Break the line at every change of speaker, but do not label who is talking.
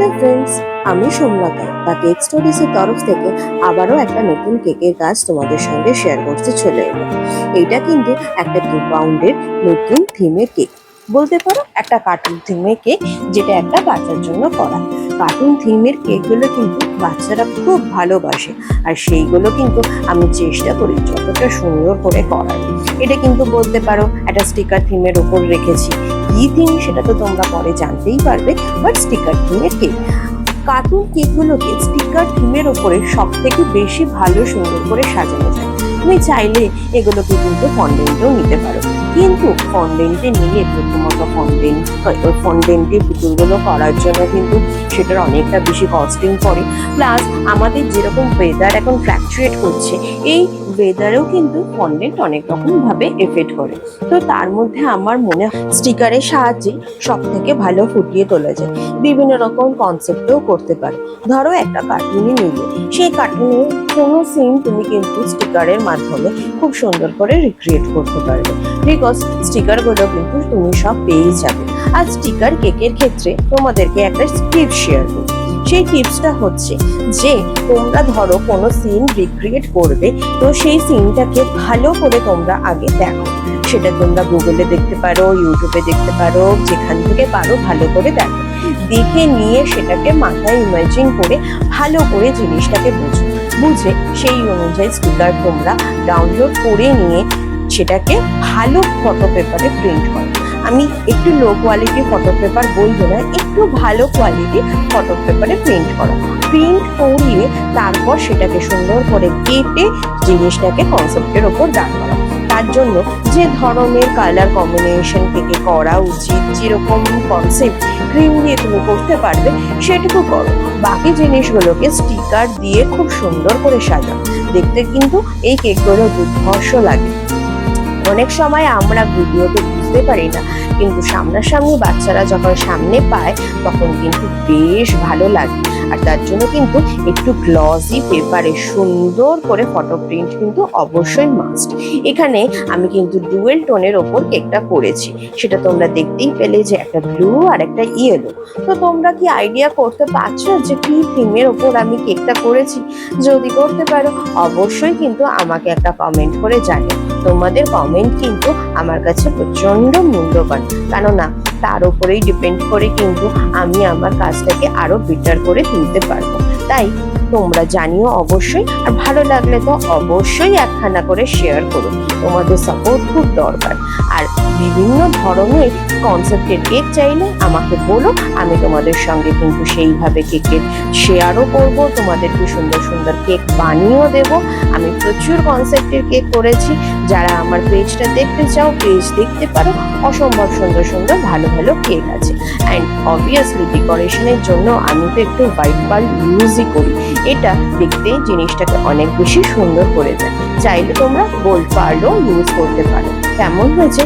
Hello friends, আমি Somlata the cake স্টোরিজের তরফ থেকে আবারও একটা নতুন কেকের কাজ তোমাদের সঙ্গে শেয়ার করতে চলে এলাম। এইটা কিন্তু একটা 2 পাউন্ডের নতুন থিমের কেক, বলতে পারো একটা কার্টুন থিমের কেক, যেটা একটা বাচ্চার জন্য করা। কার্টুন থিমের কেকগুলো কিন্তু বাচ্চারা খুব ভালোবাসে, আর সেইগুলো কিন্তু আমি চেষ্টা করি যতটা সুন্দর করে করার। এটা কিন্তু বলতে পারো একটা স্টিকার থিমের ওপর রেখেছি। কি থিম সেটা তো তোমরা পরে জানতেই পারবে, বাট স্টিকার থিমের কেক। কার্টুন কেকগুলোকে স্টিকার থিমের ওপরে সব থেকে বেশি ভালো সুন্দর করে সাজানো যায়। তুমি চাইলে এগুলোকে কিন্তু ফন্ডেন্টেও নিতে পারো, কিন্তু ফন্ডেন্টে নিয়ে প্রথমত ফন্ডেন্টে পুতুলগুলো করার জন্য কিন্তু সেটার অনেকটা বেশি কস্টিং পড়ে। প্লাস আমাদের যেরকম ওয়েদার এখন ফ্ল্যাকচুয়েট করছে, এই ওয়েদারেও কিন্তু ফন্ডেন্ট অনেক রকম ভাবে এফেক্ট করে। তো তার মধ্যে আমার মনে হয় স্টিকারের সাহায্যে সব থেকে ভালো ফুটিয়ে তোলা যায়। বিভিন্ন রকম কনসেপ্টেও করতে পারো। ধরো একটা কার্টুনই নিলে, সেই কার্টুনের কোনো সিন তুমি কিন্তু স্টিকারের মাধ্যমে খুব সুন্দর করে রিক্রিয়েট করতে পারবে, বিকজ স্টিকারগুলো কিন্তু তুমি সব পেয়েই যাবে। আর স্টিকার কেকের ক্ষেত্রে তোমাদেরকে একটা টিপস শেয়ার করি। সেই টিপসটা হচ্ছে যে তোমরা ধরো কোনো সিন রিক্রিয়েট করবে, তো সেই সিনটাকে ভালো করে তোমরা আগে দেখো। সেটা তোমরা গুগলে দেখতে পারো, ইউটিউবে দেখতে পারো, যেখান থেকে পারো ভালো করে দেখো। দেখে নিয়ে সেটাকে মাথায় ইমাজিন করে ভালো করে জিনিসটাকে বুঝে সেই অনুযায়ী স্টিকার তোমরা ডাউনলোড করে নিয়ে সেটাকে ভালো ফটো পেপারে প্রিন্ট করো। আমি একটু লো কোয়ালিটির ফটো পেপার বলবো না, একটু ভালো কোয়ালিটির ফটো পেপারে প্রিন্ট করো। প্রিন্ট করিয়ে তারপর সেটাকে সুন্দর করে কেটে জিনিসটাকে কনসেপ্টের ওপর দাঁড় করা। তার জন্য যে ধরনের কালার কম্বিনেশন থেকে করা উচিত, যেরকম কনসেপ্ট ক্রিম দিয়ে তুমি করতে পারবে সেটুকু করো। বাকি জিনিসগুলোকে স্টিকার দিয়ে খুব সুন্দর করে সাজাও। দেখতে কিন্তু এই কেকগুলো দুর্ধর্ষ লাগে। অনেক সময় আমরা ভিডিওতে বুঝতে পারি না, কিন্তু সামনাসামনি বাচ্চারা যখন সামনে পায় তখন কিন্তু বেশ ভালো লাগে। আর তার জন্য কিন্তু একটু গ্লসি পেপারে সুন্দর করে ফটো প্রিন্ট কিন্তু অবশ্যই মাস্ট। এখানে আমি কিন্তু ডুয়েল টোনের ওপর কেকটা করেছি, সেটা তোমরা দেখতেই পেলে যে একটা ব্লু আর একটা ইয়েলো। তো তোমরা কি আইডিয়া করতে পারছো যে কি থিমের ওপর আমি কেকটা করেছি? যদি করতে পারো অবশ্যই কিন্তু আমাকে একটা কমেন্ট করে জানিও। তোমাদের কমেন্ট কিন্তু আমার কাছে প্রচন্ড মূল্যবান, কেননা তার উপরেই ডিপেন্ড করে কিন্তু আমি আমার কাজটাকে আরো বেটার করে তুলতে পারবো। তাই তোমরা জানিও অবশ্যই, আর ভালো লাগলে তো অবশ্যই একখানা করে শেয়ার করো। তোমাদের সাপোর্ট খুব দরকার। আর বিভিন্ন ধরনের কনসেপ্টের কেক চাইলে আমাকে বলো, আমি তোমাদের সঙ্গে কিন্তু সেইভাবে কেকের শেয়ারও করব, তোমাদেরকে সুন্দর সুন্দর কেক বানিয়েও দেব। আমি প্রচুর কনসেপ্টের কেক করেছি। যারা আমার পেজটা দেখতে চাও, পেজ দেখতে পারো। অসম্ভব সুন্দর সুন্দর ভালো ভালো কেক আছে। অ্যান্ড অবভিয়াসলি ডেকোরেশনের জন্য আমি তো একটু হোয়াইট পার্ল ইউজই করি। এটা দেখতে জিনিসটাকে অনেক বেশি সুন্দর করে দেয়। চাইলে তোমরা গোল্ড পার্লও ইউজ করতে পারো। কেমন হয়েছে?